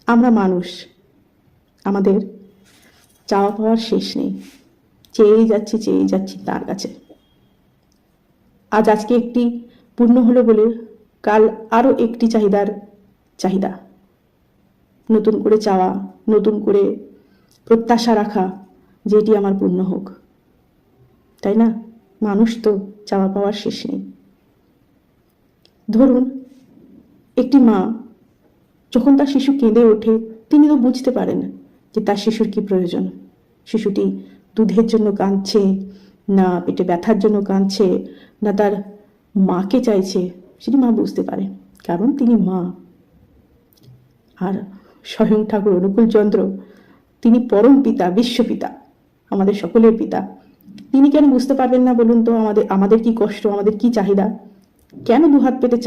আমরা মানুষ, আমাদের চাওয়া পাওয়ার শেষ নেই, চেয়েই যাচ্ছি তার কাছে। আজকে একটি পূর্ণ হলো বলে কাল আরও একটি চাহিদা, নতুন করে চাওয়া, নতুন করে প্রত্যাশা রাখা যে এটি আমার পূর্ণ হোক, তাই না? মানুষ তো চাওয়া পাওয়ার শেষ নেই। ধরুন একটি মা যখন তার শিশু কেঁদে ওঠে, তিনি তো বুঝতে পারেন যে তার শিশুর কি প্রয়োজন। শিশুটি দুধের জন্য কাঁদছে, না পেটে ব্যথার জন্য কাঁদছে, না তার মাকে চাইছে, সেটি মা বুঝতে পারে, কারণ তিনি মা। আর স্বয়ং ঠাকুর অনুকূল চন্দ্র, তিনি পরম পিতা, বিশ্বপিতা, আমাদের সকলের পিতা। তিনি কেন বুঝতে পারবেন না বলুন তো আমাদের কি কষ্ট, আমাদের কি চাহিদা? কেন দুহাত পেতে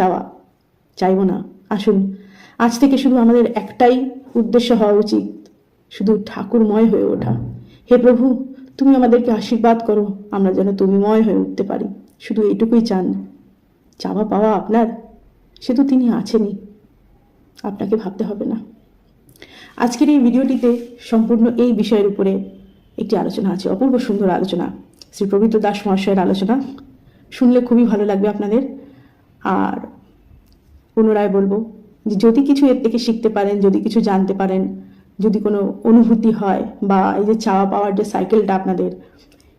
চাইব না? আসুন, আজ থেকে শুধু আমাদের একটাই উদ্দেশ্য হওয়া উচিত, শুধু ঠাকুরময় হয়ে ওঠা। হে প্রভু, তুমি আমাদেরকে আশীর্বাদ করো, আমরা যেন তুমিময় হয়ে উঠতে পারি। শুধু এইটুকুই চান। চাওয়া পাওয়া আপনার, সে তো তিনি আছেনই, আপনাকে ভাবতে হবে না। আজকের এই ভিডিওটিতে সম্পূর্ণ এই বিষয়ের উপরে একটি আলোচনা আছে, অপূর্ব সুন্দর আলোচনা, শ্রী পবিত্র দাস মহাশয়ের আলোচনা। শুনলে খুবই ভালো লাগবে আপনাদের। আর পুনরায় বলবো যে যদি কিছু এর থেকে শিখতে পারেন, যদি কিছু জানতে পারেন, যদি কোনো অনুভূতি হয়, বা এই যে চাওয়া পাওয়ার যে সাইকেলটা আপনাদের,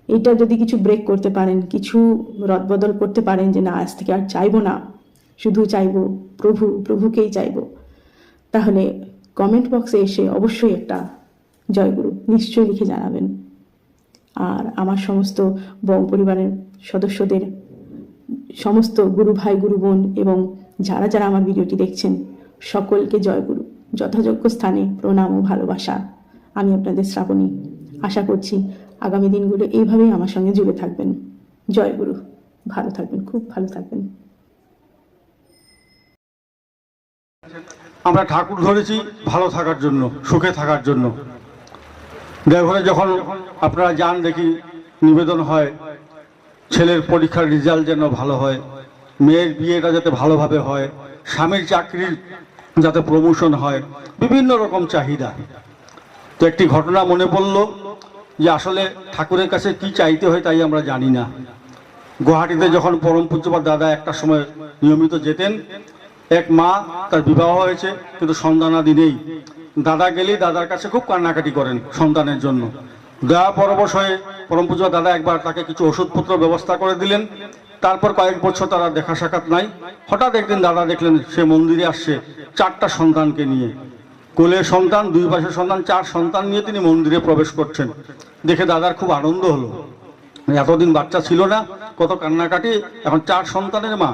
এটা যদি কিছু ব্রেক করতে পারেন, কিছু রদবদল করতে পারেন, যে না আজ থেকে আর চাইবো না, শুধু চাইবো প্রভুকেই চাইবো, তাহলে কমেন্ট বক্সে এসে অবশ্যই একটা জয়গুরু নিশ্চয়ই লিখে জানাবেন। আর আমার সমস্ত বং পরিবারের সদস্যদের, সমস্ত গুরু ভাই, গুরু বোন এবং যারা যারা আমার ভিডিওটি দেখছেন, সকলকে জয়গুরু, যথাযোগ্য স্থানে প্রণাম ও ভালোবাসা। আমি আপনাদের শ্রাবণী। আশা করছি আগামী দিনগুলো এইভাবেই আমার সঙ্গে জুড়ে থাকবেন। জয়গুরু। ভালো থাকবেন, খুব ভালো থাকবেন। আমরা ঠাকুর ধরেছি ভালো থাকার জন্য, সুখে থাকার জন্য। দেওঘরে যখন আপনারা যান, দেখি নিবেদন হয় ছেলের পরীক্ষার রেজাল্ট যেন ভালো হয়, মেয়ের বিয়েটা যাতে ভালোভাবে হয়, স্বামীর চাকরির যাতে প্রমোশন হয়, বিভিন্ন রকম চাহিদা। তো একটি ঘটনা মনে পড়ল যে আসলে ঠাকুরের কাছে কি চাইতে হয় তাই আমরা জানি না। গুয়াহাটিতে যখন পরম পূজ্যপাদ দাদা একটা সময় নিয়মিত যেতেন, এক মা, তার বিবাহ হয়েছে কিন্তু সন্তানাদি নেই। দাদা গেলেই দাদার কাছে খুব কান্নাকাটি করেন সন্তানের জন্য। দয়া পরবশ হয়ে পরম পূজ্য দাদা একবার তাকে কিছু ওষুধপত্র ব্যবস্থা করে দিলেন। তারপর কয়েক বছর তারা দেখা সাক্ষাৎ নাই। হঠাৎ একদিন দাদা দেখলেন সে মন্দিরে আসছে 4টা সন্তানকে নিয়ে, কোলে সন্তান, 2 পাশে সন্তান, 4 সন্তান নিয়ে তিনি মন্দিরে প্রবেশ করছেন। দেখে দাদার খুব আনন্দ হলো, এতদিন বাচ্চা ছিল না, কত কান্নাকাটি, এখন 4 সন্তানের মা।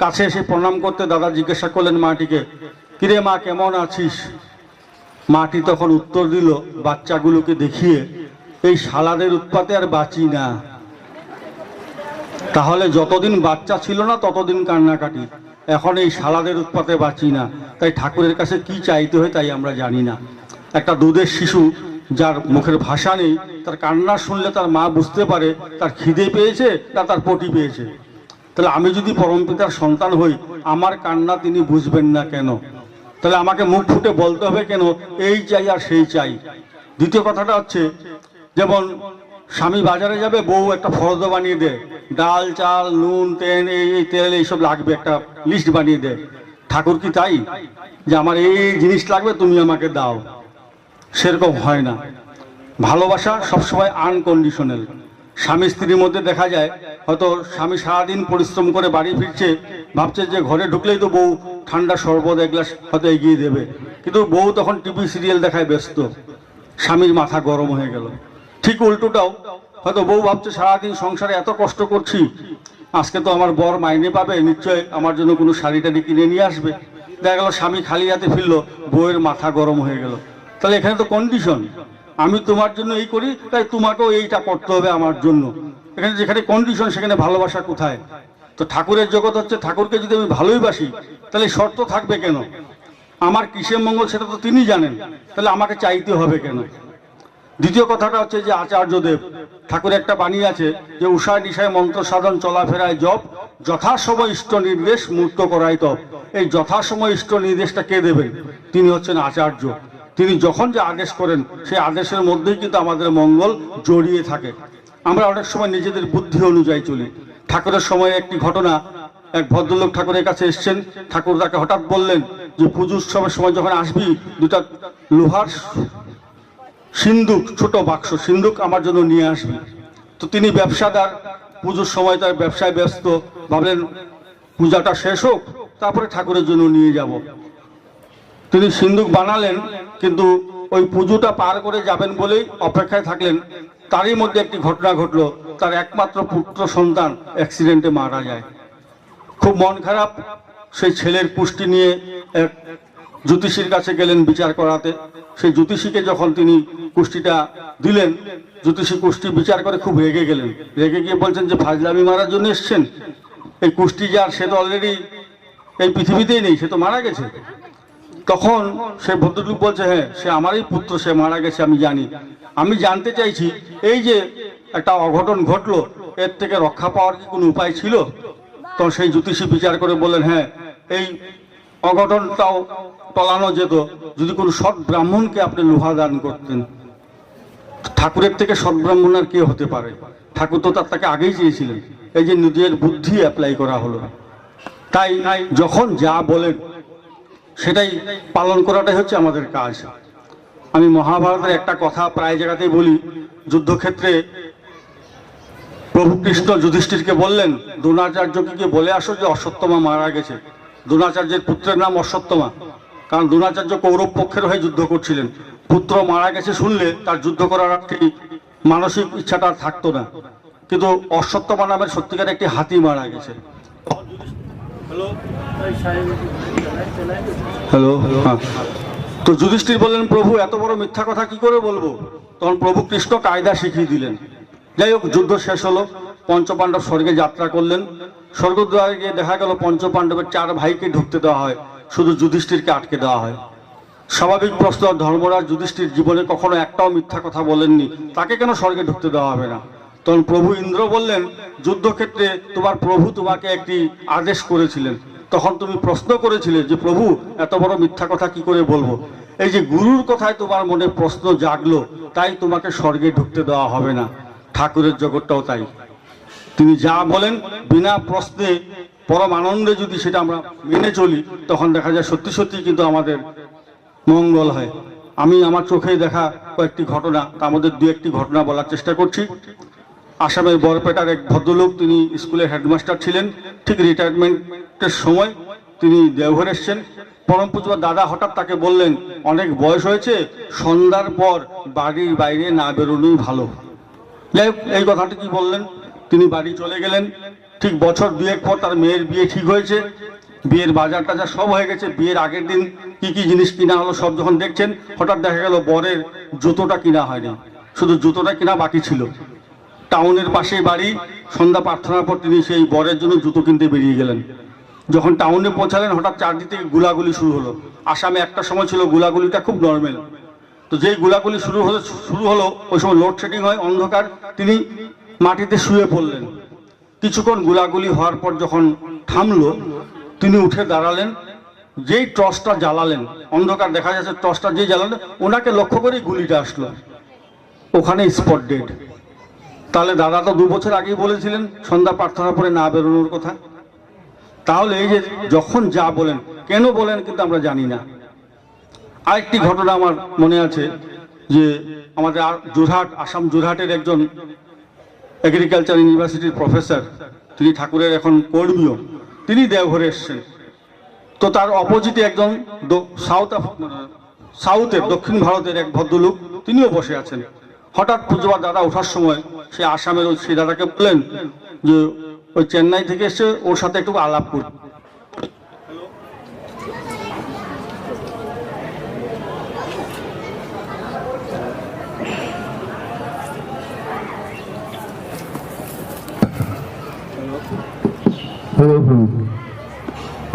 কাছে এসে প্রণাম করতে দাদা জিজ্ঞাসা করলেন মাটিকে, কিরে মা, কেমন আছিস? মাটি তখন উত্তর দিল বাচ্চাগুলোকে দেখিয়ে, এই শালাদের উৎপাতে আর বাঁচি না। তাহলে যতদিন বাচ্চা ছিল না ততদিন কান্নাকাটি, এখন এই শালাদের উৎপাতে বাঁচি না। তাই ঠাকুরের কাছে কি চাইতে হয় তাই আমরা জানি না। একটা দুধের শিশু যার মুখের ভাষা নেই, তার কান্না শুনলে তার মা বুঝতে পারে তার খিদে পেয়েছে না তার পটি পেয়েছে। তাহলে আমি যদি পরমপিতার সন্তান হই, আমার কান্না তিনি বুঝবেন না কেন? তাহলে আমাকে মুখ ফুটে বলতে হবে কেন এই চাই আর সেই চাই? দ্বিতীয় কথাটা হচ্ছে, যেমন স্বামী বাজারে যাবে, বউ একটা ফরদ বানিয়ে দেয়, ডাল, চাল, নুন, তেল, এই তেল এইসব লাগবে, একটা লিস্ট বানিয়ে দেয়। ঠাকুর কি তাই যে আমার এই জিনিস লাগবে তুমি আমাকে দাও? সেরকম হয় না। ভালোবাসা সবসময় আনকন্ডিশনাল। স্বামী স্ত্রীর মধ্যে দেখা যায়, হয়তো স্বামী সারাদিন পরিশ্রম করে বাড়ি ফিরছে, ভাবছে যে ঘরে ঢুকলেই তো বউ ঠান্ডা শরবত এক গ্লাস হয়তো এগিয়ে দেবে, কিন্তু বউ তখন টিভি সিরিয়াল দেখায় ব্যস্ত, স্বামীর মাথা গরম হয়ে গেল। ঠিক উল্টোটাও, হয়তো বউ ভাবছে সারাদিন সংসারে এত কষ্ট করছি, আজকে তো আমার বর মাইনে পাবে, নিশ্চয় আমার জন্য কোনো শাড়ি টাড়ি কিনে নিয়ে আসবে। দেখা গেল স্বামী খালি হাতে ফিরলো, বউয়ের মাথা গরম হয়ে গেল। তাহলে এখানে তো কন্ডিশন, আমি তোমার জন্য এই করি তাই তোমাকেও এইটা করতে হবে আমার জন্য। এখানে যেখানে কন্ডিশন সেখানে ভালোবাসা কোথায়? তো ঠাকুরের জগৎ হচ্ছে, ঠাকুরকে যদি আমি ভালোই বাসি তাহলে শর্ত থাকবে কেন? আমার কিসের মঙ্গল সেটা তো তিনি জানেন, তাহলে আমাকে চাইতে হবে কেন? দ্বিতীয় কথাটা হচ্ছে যে আচার্যদেব ঠাকুরের একটা বাণী আছে যে উষায় নিশায় মন্ত্র সাধন চলাফেরায় জপ, যথাসময় ইষ্ট নির্দেশ মূর্ত করাই তপ। এই যথাসময় ইষ্ট নির্দেশটা কে দেবেন? তিনি হচ্ছেন আচার্য। তিনি যখন যে আদেশ করেন সেই আদেশের মধ্যেই কিন্তু আমাদের মঙ্গল জড়িয়ে থাকে। আমরা অনেক সময় নিজেদের বুদ্ধি অনুযায়ী চলি। ঠাকুরের সময় একটি ঘটনা, এক ভদ্রলোক ঠাকুরের কাছে এসছেন। ঠাকুর তাকে হঠাৎ বললেন যে পুজো উৎসবের সময় যখন আসবি দুটা লোহার সিন্দুক, ছোট বাক্স সিন্দুক আমার জন্য নিয়ে আসবি। তো তিনি ব্যবসাদার, পুজোর সময় তার ব্যবসায় ব্যস্ত, ভাবলেন পূজাটা শেষ হোক তারপরে ঠাকুরের জন্য নিয়ে যাব। তিনি সিন্দুক বানালেন, কিন্তু ওই পুজোটা পার করে যাবেন বলেই অপেক্ষায় থাকলেন। তারই মধ্যে একটি ঘটনা ঘটলো, তার একমাত্র পুত্র সন্তান অ্যাক্সিডেন্টে মারা যায়। খুব মন খারাপ। সেই ছেলের পুষ্টি নিয়ে এক জ্যোতিষীর কাছে গেলেন বিচার করাতে। সেই জ্যোতিষীকে যখন তিনি কুষ্টিটা দিলেন, জ্যোতিষী কুষ্টি বিচার করে খুব রেগে গেলেন। রেগে গিয়ে বলছেন যে ফাজলামি মারার জন্য এসছেন? এই কুষ্টি যার, সে তো অলরেডি এই পৃথিবীতেই নেই, সে তো মারা গেছে। তখন সে ভদ্রলোক বলছে, হ্যাঁ সে আমারই পুত্র, সে মারা গেছে আমি জানি। আমি জানতে চাইছি এই যে একটা অঘটন ঘটলো, এর থেকে রক্ষা পাওয়ার কি কোনো উপায় ছিল? তখন সেই জ্যোতিষী বিচার করে বললেন, হ্যাঁ এই অঘটনটাও টলানো যেত যদি কোনো সৎ ব্রাহ্মণকে আপনি লোহা দান করতেন। ঠাকুরের থেকে সৎ ব্রাহ্মণ আর কে হতে পারে? ঠাকুর তো তাকে আগেই চেয়েছিলেন। এই যে নিজের বুদ্ধি অ্যাপ্লাই করা হলো। তাই যখন যা বলেন সেটাই পালন করাটাই হচ্ছে আমাদের কাজ। আমি মহাভারতের একটা কথা প্রায় জায়গাতেই বলি। যুদ্ধক্ষেত্রে প্রভু কৃষ্ণ যুধিষ্ঠিরকে বললেন, দ্রোণাচার্যকে গিয়ে বলে আসো যে অশ্বত্থমা মারা গেছে। দ্রোণাচার্যের পুত্রের নাম অশ্বত্থমা, কারণ দ্রোণাচার্য কৌরব পক্ষের হয়ে যুদ্ধ করছিলেন। পুত্র মারা গেছে শুনলে তার যুদ্ধ করার সেই মানসিক ইচ্ছাটা আর থাকতো না। কিন্তু অশ্বত্থমা নামের সত্যিকার একটি হাতি মারা গেছে। হ্যালো, হ্যাঁ। তো যুধিষ্ঠির বললেন, প্রভু এত বড় মিথ্যা কথা কি করে বলবো? তখন প্রভু কৃষ্ণ কায়দা শিখিয়ে দিলেন। যাই হোক, যুদ্ধ শেষ হলো। পঞ্চপাণ্ডব স্বর্গে যাত্রা করলেন। স্বর্গদ্বারে গিয়ে দেখা গেল পঞ্চপাণ্ডবের 4 ভাইকে ঢুকতে দেওয়া হয়, শুধু যুধিষ্ঠিরকে আটকে দেওয়া হয়। স্বাভাবিক প্রশ্ন, ধর্মরাজ যুধিষ্ঠির জীবনে কখনো একটাও মিথ্যা কথা বলেননি, তাকে কেন স্বর্গে ঢুকতে দেওয়া হবে না? তখন প্রভু ইন্দ্র বললেন, যুদ্ধক্ষেত্রে তোমার প্রভু তোমাকে একটি আদেশ করেছিলেন, তখন তুমি প্রশ্ন করেছিলে যে প্রভু এত বড় মিথ্যা কথা কি করে বলবো। এই যে গুরুর কথায় তোমার মনে প্রশ্ন জাগলো, তাই তোমাকে স্বর্গে ঢুকতে দেওয়া হবে না। ঠাকুরের জগৎটাও তাই। তিনি যা বলেন বিনা প্রশ্নে পরম আনন্দে যদি সেটা আমরা মেনে চলি, তখন দেখা যায় সত্যি সত্যি কিন্তু আমাদের মঙ্গল হয়। আমি আমার চোখেই দেখা কয়েকটি ঘটনা, তার মধ্যে 2-1টি ঘটনা বলার চেষ্টা করছি। আসামের বরপেটার এক ভদ্রলোক, তিনি স্কুলের হেডমাস্টার ছিলেন। ঠিক রিটায়ারমেন্টের সময় তিনি দেওঘর এসছেন। পরম পূজা দাদা হঠাৎ তাকে বললেন, অনেক বয়স হয়েছে, সন্ধ্যার পর বাড়ির বাইরে না বেরোনোই ভালো। যাই হোক, এই কথাটি কি বললেন, তিনি বাড়ি চলে গেলেন। ঠিক বছর 2-1 পর তার মেয়ের বিয়ে ঠিক হয়েছে। বিয়ের বাজার টাজার সব হয়ে গেছে। বিয়ের আগের দিন কি কি জিনিস কিনা হলো সব যখন দেখছেন, হঠাৎ দেখা গেল বরের জুতোটা কিনা হয়নি, শুধু জুতোটা কিনা বাকি ছিল। টাউনের পাশেই বাড়ি। সন্ধ্যা প্রার্থনার পর তিনি সেই বরের জন্য জুতো কিনতে বেরিয়ে গেলেন। যখন টাউনে পৌঁছালেন, হঠাৎ চারদিক থেকে গুলাগুলি শুরু হলো। আসামে একটা সময় ছিল গুলাগুলিটা খুব নর্মাল। তো যেই গুলাগুলি শুরু হলো ওই সময় লোডশেডিং হয়, অন্ধকার। তিনি মাটিতে শুয়ে পড়লেন। কিছুক্ষণ গুলাগুলি হওয়ার পর যখন থামলো, তিনি উঠে দাঁড়ালেন। যেই টর্চটা জ্বালালেন, অন্ধকার দেখা যাচ্ছে, টর্চটা যেই জ্বালালেন, ওনাকে লক্ষ্য করেই গুলিটা আসলো। ওখানে স্পট ডেড। তাহলে দাদা তো 2 বছর আগেই বলেছিলেন সন্ধ্যা প্রার্থনার পরে না বেরোনোর কথা। তাহলে এই যে যখন যা বলেন, কেন বলেন কিন্তু আমরা জানি না। আরেকটি ঘটনা আমার মনে আছে যে আমাদের যোরহাট, আসাম যোরহাটের একজন এগ্রিকালচার ইউনিভার্সিটির প্রফেসর, তিনি ঠাকুরের এখন কর্মীও, তিনি দেওঘরে এসছেন। তো তার অপোজিটে একজন সাউথের, দক্ষিণ ভারতের এক ভদ্রলোক, তিনিও বসে আছেন। হঠাৎ পূজবার দাদা ওঠার সময় সে আসামের ওই সেই দাদাকে বললেন যে ওই চেন্নাই থেকে এসে ওর সাথে একটু আলাপ করুন।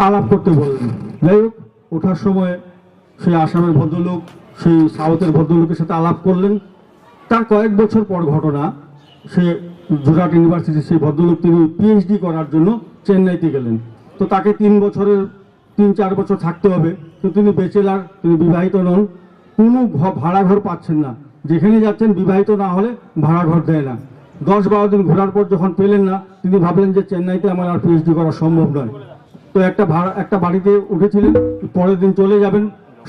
আলাপ করতে বললেন। যাই হোক, ওঠার সময় সেই আসামের ভদ্রলোক সেই সাউথের ভদ্রলোকের সাথে আলাপ করলেন। তার কয়েক বছর পর ঘটনা, সে গুজরাট ইউনিভার্সিটি সেই ভদ্রলোক তিনি পিএইচডি করার জন্য চেন্নাইতে গেলেন। তো তাকে 3-4 বছর থাকতে হবে। তো তিনি ব্যাচেলার, তিনি বিবাহিত নন, কোনো ভাড়া ঘর পাচ্ছেন না। যেখানে যাচ্ছেন বিবাহিত না হলে ভাড়া ঘর দেয় না। 10-12 দিন ঘোরার পর যখন পেলেন না, তিনি ভাবলেন যে চেন্নাইতে আমার আর পিএইচডি করা সম্ভব নয়। তো একটা বাড়িতে উঠেছিলেন, পরের দিন চলে যাবেন।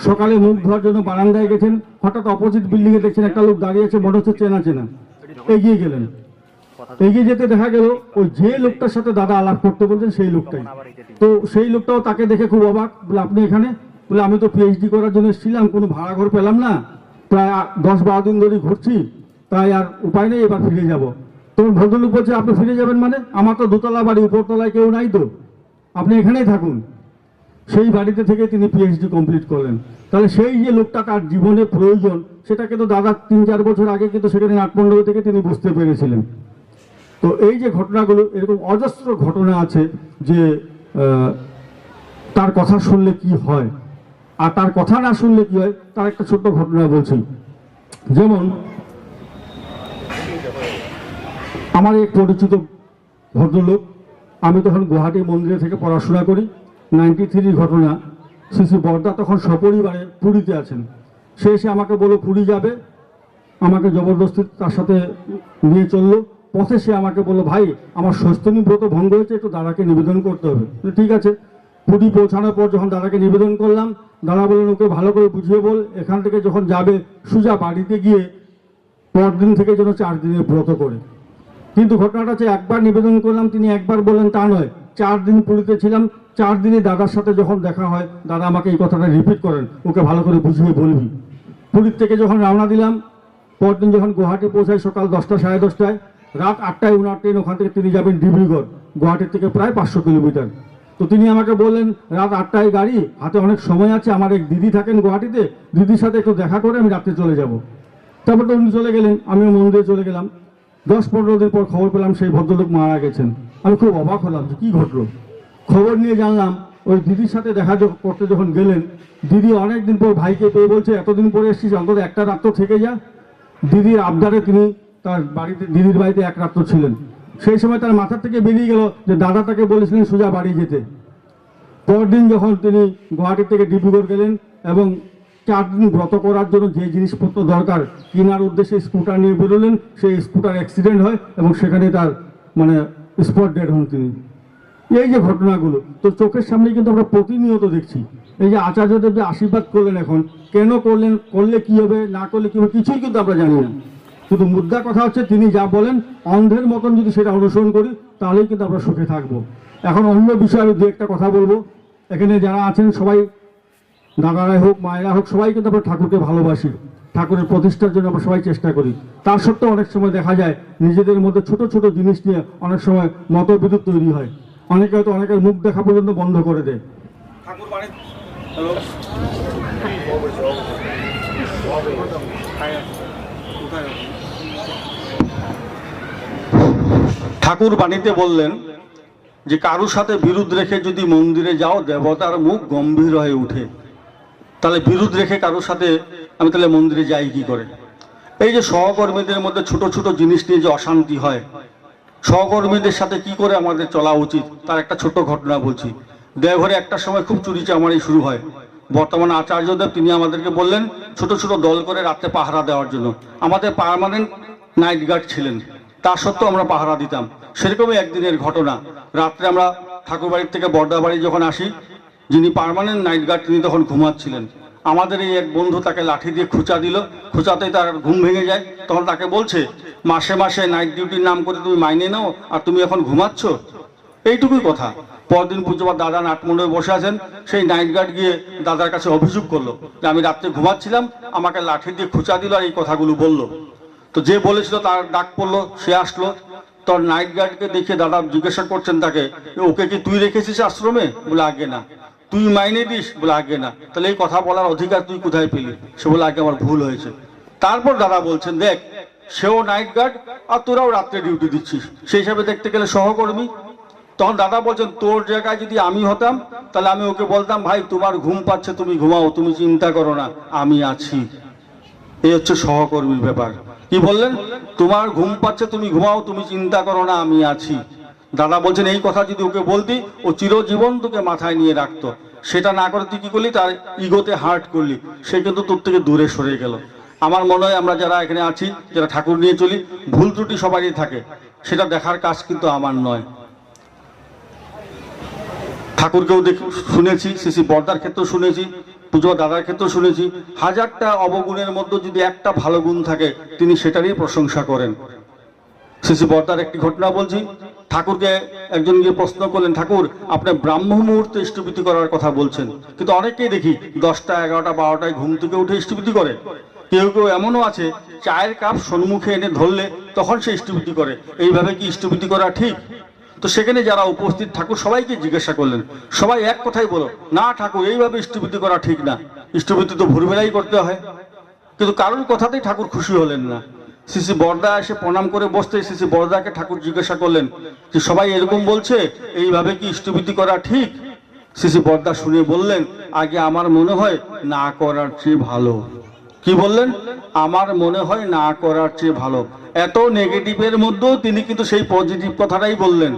সকালে মুখ ধোয়ার জন্য বারান্দায় গেছেন, হঠাৎ অপোজিট বিল্ডিংয়ে দেখছেন একটা লোক দাঁড়িয়ে আছে, মনে হচ্ছে চেনা চেনা। এগিয়ে গেলেন, এগিয়ে যেতে দেখা গেল ওই যে লোকটার সাথে দাদা আলাপ করতে বলছেন সেই লোকটাই। তো সেই লোকটাও তাকে দেখে খুব অবাক, বলে আপনি এখানে? বলে আমি তো পিএইচডি করার জন্য এসেছিলাম, কোনো ভাড়া ঘর পেলাম না, প্রায় 10-12 দিন ধরে ঘুরছি, তাই আর উপায় নেই, এবার ফিরে যাব। তখন ভদ্রলোক বলছে আপনি ফিরে যাবেন মানে? আমার তো দোতলা বাড়ি, উপরতলায় কেউ নাই, তো আপনি এখানেই থাকুন। সেই বাড়িতে থেকে তিনি পিএইচডি কমপ্লিট করলেন। তাহলে সেই যে লোকটা তার জীবনে প্রয়োজন, সেটাকে তো দাদা 3-4 বছর আগে কিন্তু সেখানে নাটমণ্ডপে থেকে তিনি বুঝতে পেরেছিলেন। তো এই যে ঘটনাগুলো, এরকম অজস্র ঘটনা আছে যে তার কথা শুনলে কি হয় আর তার কথা না শুনলে কি হয়, তার একটা ছোট্ট ঘটনা বলছি। যেমন আমার এক পরিচিত ভদ্রলোক, আমি তখন গুয়াহাটি মন্দিরে থেকে পড়াশোনা করি, 93 ঘটনা। শ্রী বর্দা তখন সপরিবারে পুরীতে আছেন। সে এসে আমাকে বলল পুরী যাবে, আমাকে জবরদস্তি তার সাথে নিয়ে চললো। পথে সে আমাকে বললো ভাই আমার ষষ্ঠনী ব্রত ভঙ্গ হয়েছে, একটু দাদাকে নিবেদন করতে হবে। ঠিক আছে। পুরী পৌঁছানোর পর যখন দাদাকে নিবেদন করলাম, দাদা বললেন ওকে ভালো করে বুঝিয়ে বল, এখান থেকে যখন যাবে সোজা বাড়িতে গিয়ে পরদিন থেকে যেন 4 দিনের ব্রত করে। কিন্তু ঘটনাটা হচ্ছে একবার নিবেদন করলাম, তিনি একবার বললেন তা নয়, 4 দিন পুরীতে ছিলাম। 4 দিনে দাদার সাথে যখন দেখা হয়, দাদা আমাকে এই কথাটা রিপিট করেন, ওকে ভালো করে বুঝিয়ে বলবি। পুরীর থেকে যখন রওনা দিলাম, পরদিন যখন গুয়াহাটি পৌঁছাই সকাল 10টা 10:30টায়, রাত 8টায় ওনার ট্রেন, ওখান থেকে তিনি যাবেন ডিব্রুগড়, গুয়াহাটির থেকে প্রায় 500 কিলোমিটার। তো তিনি আমাকে বললেন রাত 8টায় গাড়ি, হাতে অনেক সময় আছে, আমার এক দিদি থাকেন গুয়াহাটিতে, দিদির সাথে একটু দেখা করে আমি রাত্রে চলে যাব। তারপর তো উনি চলে গেলেন, আমিও মন্দিরে চলে গেলাম। 10-15 দিন পর খবর পেলাম সেই ভদ্রলোক মারা গেছেন। আমি খুব অবাক হলাম যে কী ঘটলো। খবর নিয়ে জানলাম ওই দিদির সাথে দেখা করতে যখন গেলেন, দিদি অনেক দিন পর ভাইকে পেয়ে বলছে এতদিন পরে এসেছিস, অন্তত একটা রাত্র থেকে যা। দিদির আবদারে তিনি তার বাড়িতে, দিদির বাড়িতে 1 রাত্র ছিলেন। সেই সময় তার মাথার থেকে বেরিয়ে গেল যে দাদা তাকে বলেছিলেন সোজা বাড়ি যেতে। পরদিন যখন তিনি গুয়াহাটি থেকে ডিব্রুগড় গেলেন এবং 4 দিন ব্রত করার জন্য যে জিনিসপত্র দরকার কেনার উদ্দেশ্যে স্কুটার নিয়ে বেরোলেন, সেই স্কুটার অ্যাক্সিডেন্ট হয় এবং সেখানে তার স্পট ডেড হন তিনি। এই যে ঘটনাগুলো তো চোখের সামনে কিন্তু আমরা প্রতিনিয়ত দেখছি। এই যে আচার্যদেব যে আশীর্বাদ করলেন, এখন কেন করলেন, করলে কি হবে, না করলে কি হবে, কিছুই কিন্তু আমরা জানি না। শুধু মুদ্রা কথা হচ্ছে তিনি যা বলেন অন্ধের মতন যদি সেটা অনুসরণ করি, তাহলেই কিন্তু আমরা সুখে থাকবো। এখন অন্য বিষয়ে আমি 2-একটা কথা বলবো। এখানে যারা আছেন সবাই, দাদারাই হোক মায়েরা হোক, সবাই কিন্তু আমরা ঠাকুরকে ভালোবাসি, ঠাকুরের প্রতিষ্ঠার জন্য আমরা সবাই চেষ্টা করি। তার সত্ত্বেও অনেক সময় দেখা যায় নিজেদের মধ্যে ছোট ছোট জিনিস নিয়ে অনেক সময় মতবিরোধ তৈরি হয়। অনেকে হয়তো অনেকের মুখ দেখা পর্যন্ত বন্ধ করে দেয়। ঠাকুর বাণীতে বললেন যে কারুর সাথে বিরোধ রেখে যদি মন্দিরে যাও, দেবতার মুখ গম্ভীর হয়ে উঠে। তাহলে বিরোধ রেখে কারোর সাথে আমি তাহলে মন্দিরে যাই কি করে? এই যে সহকর্মীদের মধ্যে ছোট ছোট জিনিস নিয়ে যে অশান্তি হয়, সহকর্মীদের সাথে কি করে আমাদের চলা উচিত, তার একটা ছোট ঘটনা বলছি। দেওঘরে একটা সময় খুব চুরি চামারি শুরু হয়। বর্তমানে আচার্যদেব তিনি আমাদেরকে বললেন ছোট ছোট দল করে রাত্রে পাহারা দেওয়ার জন্য। আমাদের পার্মানেন্ট নাইট গার্ড ছিলেন, তা সত্ত্বেও আমরা পাহারা দিতাম। সেরকমই একদিনের ঘটনা, রাত্রে আমরা ঠাকুরবাড়ির থেকে বর্দাবাড়ি যখন আসি, যিনি পার্মানেন্ট নাইট গার্ড তিনি তখন ঘুমাচ্ছিলেন। আমাদের এই এক বন্ধু তাকে লাঠি দিয়ে খুঁচা দিল, খুঁচাতেই তার ঘুম ভেঙে যায়। তখন তাকে বলছে মাসে মাসে নাইট ডিউটির নাম করে তুমি মাইনে নাও আর তুমি এখন ঘুমাচ্ছ, এইটুকুই কথা। পরদিন পুজোবার দাদা নাটমণ্ডপে বসে আছেন, সেই নাইট গার্ড গিয়ে দাদার কাছে অভিযোগ করলো যে আমি রাত্রে ঘুমাচ্ছিলাম, আমাকে লাঠি দিয়ে খুঁচা দিল আর এই কথাগুলো বললো। তো যে বলেছিল তার ডাক পড়লো, সে আসলো। তোর নাইট গার্ডকে দেখে দাদা জিজ্ঞাসা করছেন তাকে, ওকে কি তুই রেখেছিস আশ্রমে? বলে আগে না। তুই মাইনে দিস? বলে আগে না। তাহলে এই কথা বলার অধিকার তুই কোথায় পেলি? সে বলে আগে আমার ভুল হয়েছে। তারপর দাদা বলছেন দেখ, সেও নাইট গার্ড আর তোরাও রাত্রে ডিউটি দিচ্ছিস, সেই হিসাবে দেখতে গেলে সহকর্মী। তখন দাদা বলছেন তোর জায়গায় যদি আমি হতাম তাহলে আমি ওকে বলতাম ভাই তোমার ঘুম পাচ্ছে, তুমি ঘুমাও, তুমি চিন্তা করো না, আমি আছি। এই হচ্ছে সহকর্মীর ব্যাপার। কি বললেন? তোমার ঘুম পাচ্ছে, তুমি ঘুমাও, তুমি চিন্তা করো না, আমি আছি। দাদা বলছেন এই কথা যদি ওকে বলতি, ও চিরজীবন তোকে মাথায় নিয়ে রাখতো। সেটা না করে তুই কি করলি? তার ইগোতে হার্ট করলি, সে কিন্তু তোর থেকে দূরে সরে গেল। আমার মনে হয় আমরা যারা এখানে আছি, যারা ঠাকুর নিয়ে চলি, ভুল ত্রুটি সবারই থাকে, সেটা দেখার কাজ কিন্তু আমার নয়। ঠাকুরকেও শুনেছি, শ্রী বর্দার ক্ষেত্রেও শুনেছি, পুজো দাদার ক্ষেত্রেও শুনেছি, হাজারটা অবগুণের মধ্যে যদি একটা ভালো গুণ থাকে, তিনি সেটারই প্রশংসা করেন। শ্রী বর্দার একটি ঘটনা বলছি। ঠাকুরকে একজন গিয়ে প্রশ্ন করলেন, ঠাকুর আপনি ব্রাহ্ম মুহূর্তে ইষ্টভীতি করার কথা বলছেন, কিন্তু অনেকেই দেখি 10টা 11টা 12টায় ঘুম থেকে উঠে ইষ্টভীতি করে। কেউ কেউ এমনও আছে চায়ের কাপ সম্মুখে এনে ধরলে তখন সে ইষ্টভীতি করে। এইভাবে কি ইষ্টভীতি করা ঠিক? তো সেখানে যারা উপস্থিত ঠাকুর সবাইকে জিজ্ঞাসা করলেন, সবাই এক কথাই বলো, না ঠাকুর এইভাবে ইষ্টভীতি করা ঠিক না, ইষ্টভীতি তো ভোরবেলাই করতে হয়। কিন্তু কারোর কথাতেই ঠাকুর খুশি হলেন না। শ্রী বর্দা এসে প্রণাম করে বসতে শ্রী বর্দাকে ঠাকুর জিজ্ঞাসা করলেন যে সবাই এরকম বলছে, এইভাবে কি ইষ্টভীতি করা ঠিক? শ্রী বর্দা শুনে বললেন, আগে আমার মনে হয় না করার চেয়ে ভালো। কি বললেন? আমার মনে হয় না করার চেয়ে ভালো। এত নেগেটিভের মধ্যেও তিনি কিন্তু সেই পজিটিভ কথাটাই বললেন।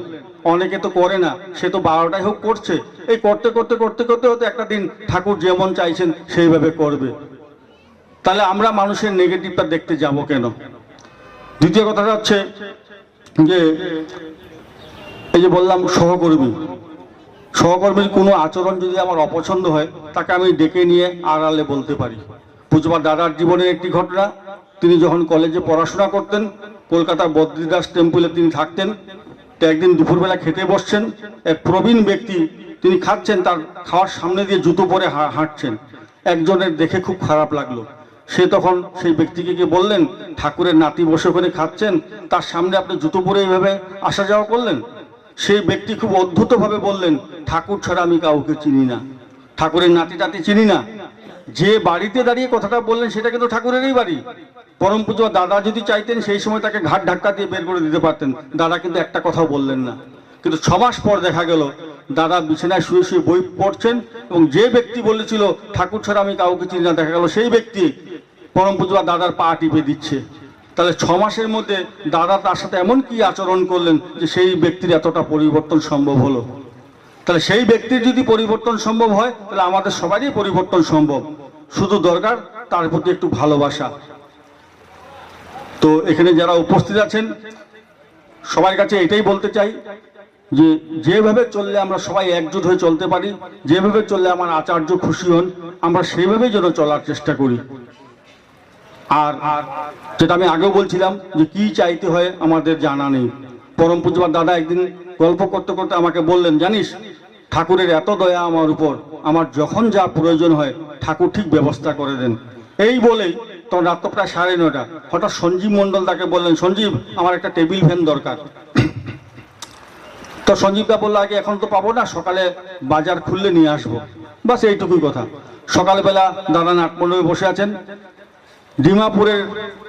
অনেকে তো করে না, সে তো 12টাই হোক করছে, এই করতে করতে করতে করতে হয়তো একটা দিন ঠাকুর যেমন চাইছেন সেইভাবে করবে। তাহলে আমরা মানুষের নেগেটিভটা দেখতে যাব কেন? দ্বিতীয় কথাটা হচ্ছে যে এই যে বললাম সহকর্মীর কোনো আচরণ যদি আমার অপছন্দ হয়, তাকে আমি ডেকে নিয়ে আড়ালে বলতে পারি। পূজবা দাদার জীবনের একটি ঘটনা, তিনি যখন কলেজে পড়াশোনা করতেন, কলকাতার বদ্রীদাস টেম্পলে তিনি থাকতেন। তো একদিন দুপুরবেলা খেতে বসছেন, এক প্রবীণ ব্যক্তি তিনি খাচ্ছেন, তার খাওয়ার সামনে দিয়ে জুতো পরে হাঁটছেন। একজনের দেখে খুব খারাপ লাগলো। সে তখন সেই ব্যক্তিকে গিয়ে বললেন, ঠাকুরের নাতি বসে ওখানে খাচ্ছেন, তার সামনে আপনি জুতো পরে এইভাবে আসা যাওয়া করলেন? সেই ব্যক্তি খুব অদ্ভুতভাবে বললেন, ঠাকুর ছাড়া আমি কাউকে চিনি না, ঠাকুরের নাতি টাতি চিনি না। যে বাড়িতে দাঁড়িয়ে কথাটা বললেন সেটা কিন্তু ঠাকুরেরই বাড়ি। পরম পূজা দাদা যদি চাইতেন সেই সময় তাকে ঘাট ধাক্কা দিয়ে বের করে দিতে পারতেন, দাদা কিন্তু একটা কথাও বললেন না। কিন্তু 6 মাস পর দেখা গেল দাদা বিছানায় শুয়ে শুয়ে বই পড়ছেন, এবং যে ব্যক্তি বলেছিল ঠাকুর ছাড়া আমি কাউকে চিনি না, দেখা গেল সেই ব্যক্তি পরম পূজা দাদার পা টিপে দিচ্ছে। তাহলে 6 মাসের মধ্যে দাদা তার সাথে এমন কি আচরণ করলেন যে সেই ব্যক্তির এতটা পরিবর্তন সম্ভব হলো? তাহলে সেই ব্যক্তির যদি পরিবর্তন সম্ভব হয়, তাহলে আমাদের সবারই পরিবর্তন সম্ভব, শুধু দরকার তার প্রতি একটু ভালোবাসা। তো এখানে যারা উপস্থিত আছেন সবার কাছে এটাই বলতে চাই যে যেভাবে চললে আমরা সবাই একজোট হয়ে চলতে পারি, যেভাবে চললে আমার আচার্য খুশি হন, আমরা সেইভাবেই যেন চলার চেষ্টা করি। আর যেটা আমি আগেও বলছিলাম যে কি চাইতে হয় আমাদের জানা নেই। পরম পূজবা দাদা একদিন গল্প করতে করতে আমাকে বললেন, জানিস ঠাকুরের এত দয়া আমার উপর, আমার যখন যা প্রয়োজন হয় ঠাকুর ঠিক ব্যবস্থা করে দেন। এই বলেই তখন রাত প্রায় 9:30, হঠাৎ সঞ্জীব মণ্ডল তাকে বললেন, সঞ্জীব আমার একটা টেবিল ফ্যান দরকার। তো সঞ্জীবদা বললো, আগে এখন তো পাবো না, সকালে বাজার খুললে নিয়ে আসবো। বাস এইটুকুই কথা। সকালবেলা দাদা নাটমণ্ডপে বসে আছেন। ডিমাপুরের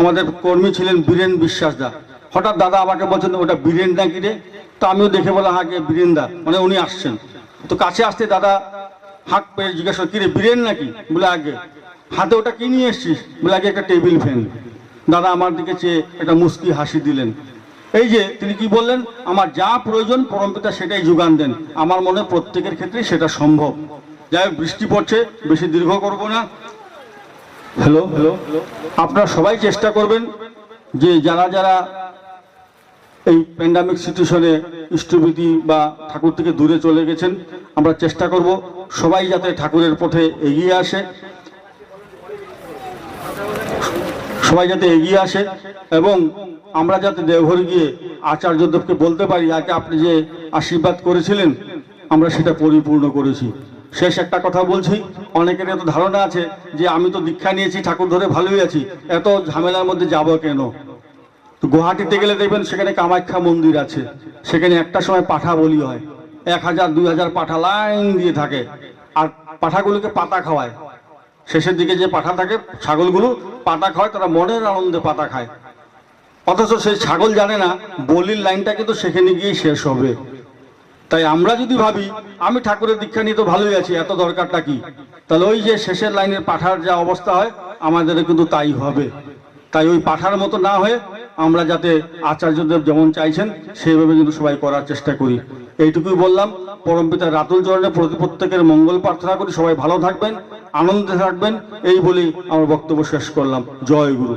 আমাদের কর্মী ছিলেন বীরেন বিশ্বাস দা। হঠাৎ দাদা আমাকে বলছেন, ওটা বীরেন দা কি রে? তো আমিও দেখে বললাম, হ্যাঁ বীরেন দা, মানে উনি আসছেন। তো কাছে আসতে দাদা হাঁক পেয়ে জিজ্ঞাসা, কি রে বীরেন নাকি? বলে আগে। হাতে ওটা কি নিয়ে এসছিস? বলে আগে একটা টেবিল ফ্যান। দাদা আমার দিকে চেয়ে একটা মুস্কি হাসি দিলেন। এই যে তিনি কি বললেন, আমার যা প্রয়োজন পরমপিতা সেটাই যোগান দেন। আমার মনে প্রত্যেকের ক্ষেত্রেই সেটা সম্ভব। যাই হোক, বৃষ্টি পড়ছে, বেশি দীর্ঘ করব না। হ্যালো, আপনারা সবাই চেষ্টা করবেন যে যারা যারা এই প্যান্ডামিক সিচুয়েশনে ইষ্টভীতি বা ঠাকুর থেকে দূরে চলে গেছেন, আমরা চেষ্টা করব সবাই যাতে ঠাকুরের পথে এগিয়ে আসে, এবং আমরা যাতে দেওঘর গিয়ে আচার্যদেবকে বলতে পারি, আগে আপনি যে আশীর্বাদ করেছিলেন আমরা সেটা পরিপূর্ণ করেছি। শেষ একটা কথা বলছি, অনেকের এত ধারণা আছে যে আমি তো দীক্ষা নিয়েছি, ঠাকুর ধরে ভালোই আছি, এত ঝামেলার মধ্যে যাব কেন? তো গুয়াহাটিতে গেলে দেখবেন সেখানে কামাখ্যা মন্দির আছে, সেখানে একটা সময় পাঠা বলি হয়, 1000-2000 পাঠা লাইন দিয়ে থাকে, আর পাঠাগুলোকে পাতা খাওয়ায়। শেষের দিকে যে পাঠা থাকে, ছাগলগুলো পাতা খাওয়ায়, তারা মনের আনন্দে পাতা খায়। অথচ সেই ছাগল জানে না বলির লাইনটা কিন্তু সেখানে গিয়ে শেষ হবে। তাই আমরা যদি ভাবি আমি ঠাকুরের দীক্ষা নিয়ে তো ভালোই আছি, এত দরকারটা কি, তাহলে ওই যে শেষের লাইনের পাঠার যা অবস্থা হয় আমাদের কিন্তু তাই হবে। তাই ওই পাঠার মতো না হয়ে আমরা যাতে আচার্যদেব যেমন চাইছেন সেইভাবে কিন্তু সবাই করার চেষ্টা করি। এইটুকুই বললাম। পরমপিতা রাতুল চরণে প্রত্যেকের মঙ্গল প্রার্থনা করি। সবাই ভালো থাকবেন, আনন্দে থাকবেন, এই বলেই আমার বক্তব্য শেষ করলাম। জয় গুরু।